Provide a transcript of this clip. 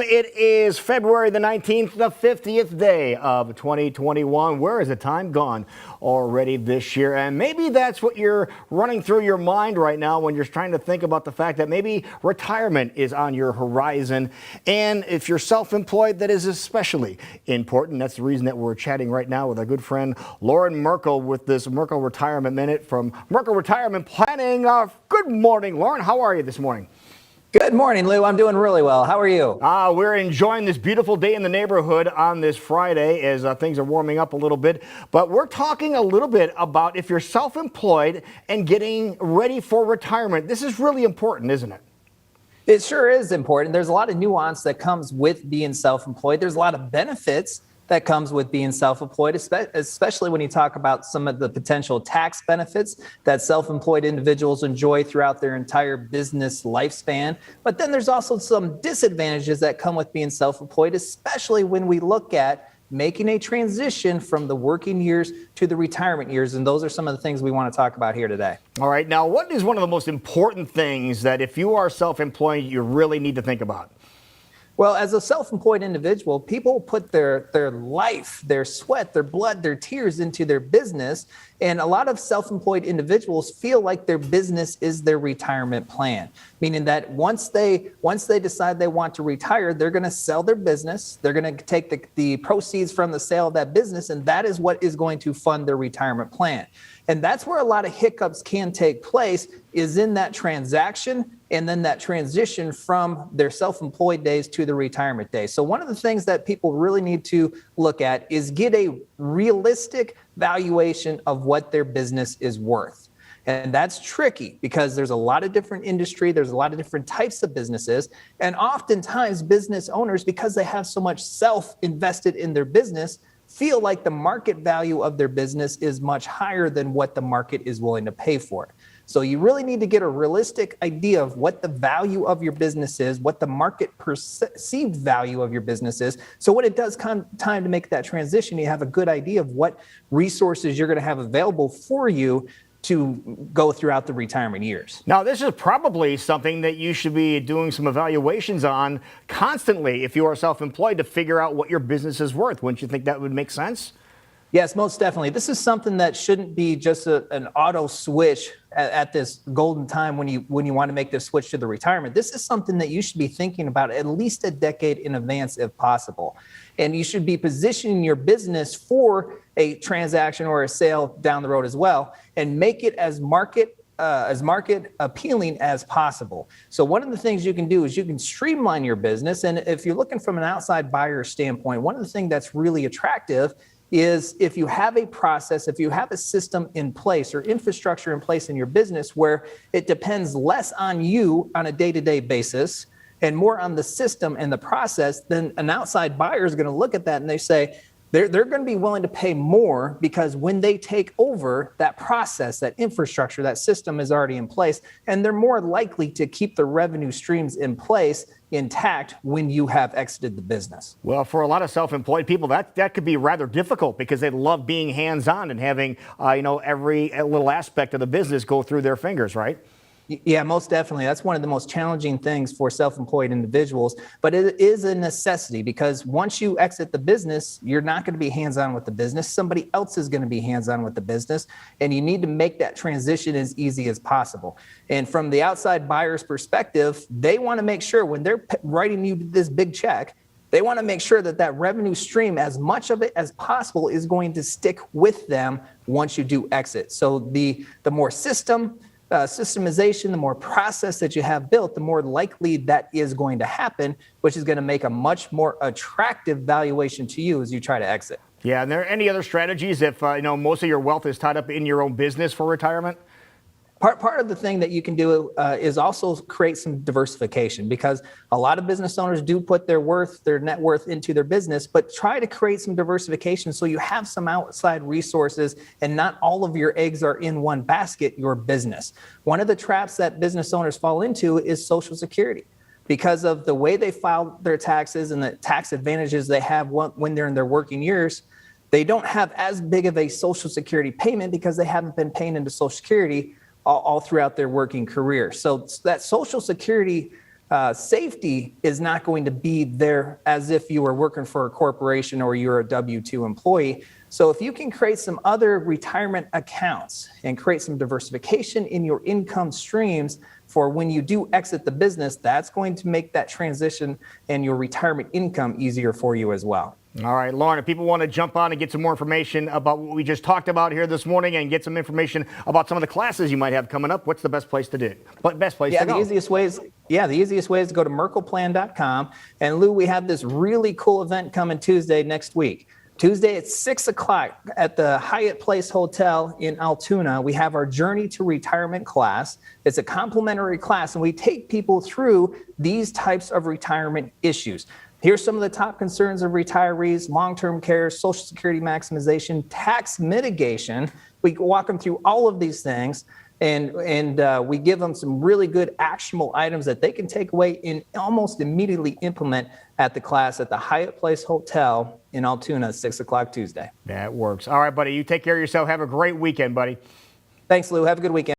It is February the 19th, the 50th day of 2021. Where has the time gone already this year? And maybe that's what you're running through your mind right now when you're trying to think about the fact that maybe retirement is on your horizon. And if you're self-employed, that is especially important. That's the reason that we're chatting right now with our good friend Loren Merkle with this Merkle Retirement Minute from Merkle Retirement Planning. Good morning, Loren. How are you this morning? Good morning, Lou. I'm doing really well. How are you? We're enjoying this beautiful day in the neighborhood on this Friday as things are warming up a little bit. But we're talking a little bit about if you're self-employed and getting ready for retirement. This is really important, isn't it? It sure is important. There's a lot of nuance that comes with being self-employed. There's a lot of benefits that comes with being self-employed, especially when you talk about some of the potential tax benefits that self-employed individuals enjoy throughout their entire business lifespan. But then there's also some disadvantages that come with being self-employed, especially when we look at making a transition from the working years to the retirement years. And those are some of the things we want to talk about here today. All right. Now, what is one of the most important things that if you are self-employed, you really need to think about? Well, as a self-employed individual, people put their life, their sweat, their blood, their tears into their business. And a lot of self-employed individuals feel like their business is their retirement plan, meaning that once they decide they want to retire, they're going to sell their business. They're going to take the proceeds from the sale of that business, and that is what is going to fund their retirement plan. And that's where a lot of hiccups can take place, is in that transaction and then that transition from their self-employed days to the retirement days. So one of the things that people really need to look at is get a realistic valuation of what their business is worth. And that's tricky because there's a lot of different industry, there's a lot of different types of businesses. And oftentimes business owners, because they have so much self invested in their business, feel like the market value of their business is much higher than what the market is willing to pay for it. So you really need to get a realistic idea of what the value of your business is, what the market perceived value of your business is. So when it does come time to make that transition, you have a good idea of what resources you're going to have available for you to go throughout the retirement years. Now, this is probably something that you should be doing some evaluations on constantly if you are self-employed to figure out what your business is worth. Wouldn't you think that would make sense? Yes, most definitely. This is something that shouldn't be just an auto switch at this golden time when you want to make this switch to the retirement. This is something that you should be thinking about at least a decade in advance if possible. And you should be positioning your business for a transaction or a sale down the road as well, and make it as market appealing as possible. So one of the things you can do is you can streamline your business. And if you're looking from an outside buyer standpoint, one of the things that's really attractive is if you have a process, if you have a system in place or infrastructure in place in your business where it depends less on you on a day-to-day basis and more on the system and the process, then an outside buyer is going to look at that and they say, they're going to be willing to pay more because when they take over, that process, that infrastructure, that system is already in place, and they're more likely to keep the revenue streams in place intact when you have exited the business. Well, for a lot of self-employed people, that could be rather difficult because they love being hands-on and having every little aspect of the business go through their fingers, right? Yeah, most definitely. That's one of the most challenging things for self-employed individuals, but it is a necessity because once you exit the business, you're not going to be hands-on with the business. Somebody else is going to be hands-on with the business, and you need to make that transition as easy as possible. And from the outside buyer's perspective, they want to make sure when they're writing you this big check, they want to make sure that that revenue stream, as much of it as possible, is going to stick with them once you do exit. So the more systemization, the more process that you have built, the more likely that is going to happen, which is going to make a much more attractive valuation to you as you try to exit. Yeah, and there any other strategies if most of your wealth is tied up in your own business for retirement? Part of the thing that you can do is also create some diversification, because a lot of business owners do put their net worth into their business, but try to create some diversification so you have some outside resources and not all of your eggs are in one basket, your business. One of the traps that business owners fall into is Social Security. Because of the way they file their taxes and the tax advantages they have when they're in their working years, they don't have as big of a Social Security payment because they haven't been paying into Social Security all throughout their working career. So that Social Security safety is not going to be there as if you were working for a corporation or you're a W-2 employee. So if you can create some other retirement accounts and create some diversification in your income streams for when you do exit the business, that's going to make that transition and your retirement income easier for you as well. All right, Loren, if people want to jump on and get some more information about what we just talked about here this morning and get some information about some of the classes you might have coming up, what's the best place to do? Best place to go? The easiest way is to go to merkleplan.com. And Lou, we have this really cool event coming Tuesday next week. Tuesday at 6 o'clock at the Hyatt Place Hotel in Altoona, we have our Journey to Retirement class. It's a complimentary class, and we take people through these types of retirement issues. Here's some of the top concerns of retirees: long-term care, Social Security maximization, tax mitigation. We walk them through all of these things, and we give them some really good actionable items that they can take away and almost immediately implement at the class at the Hyatt Place Hotel in Altoona, 6 o'clock Tuesday. That works. All right, buddy. You take care of yourself. Have a great weekend, buddy. Thanks, Lou. Have a good weekend.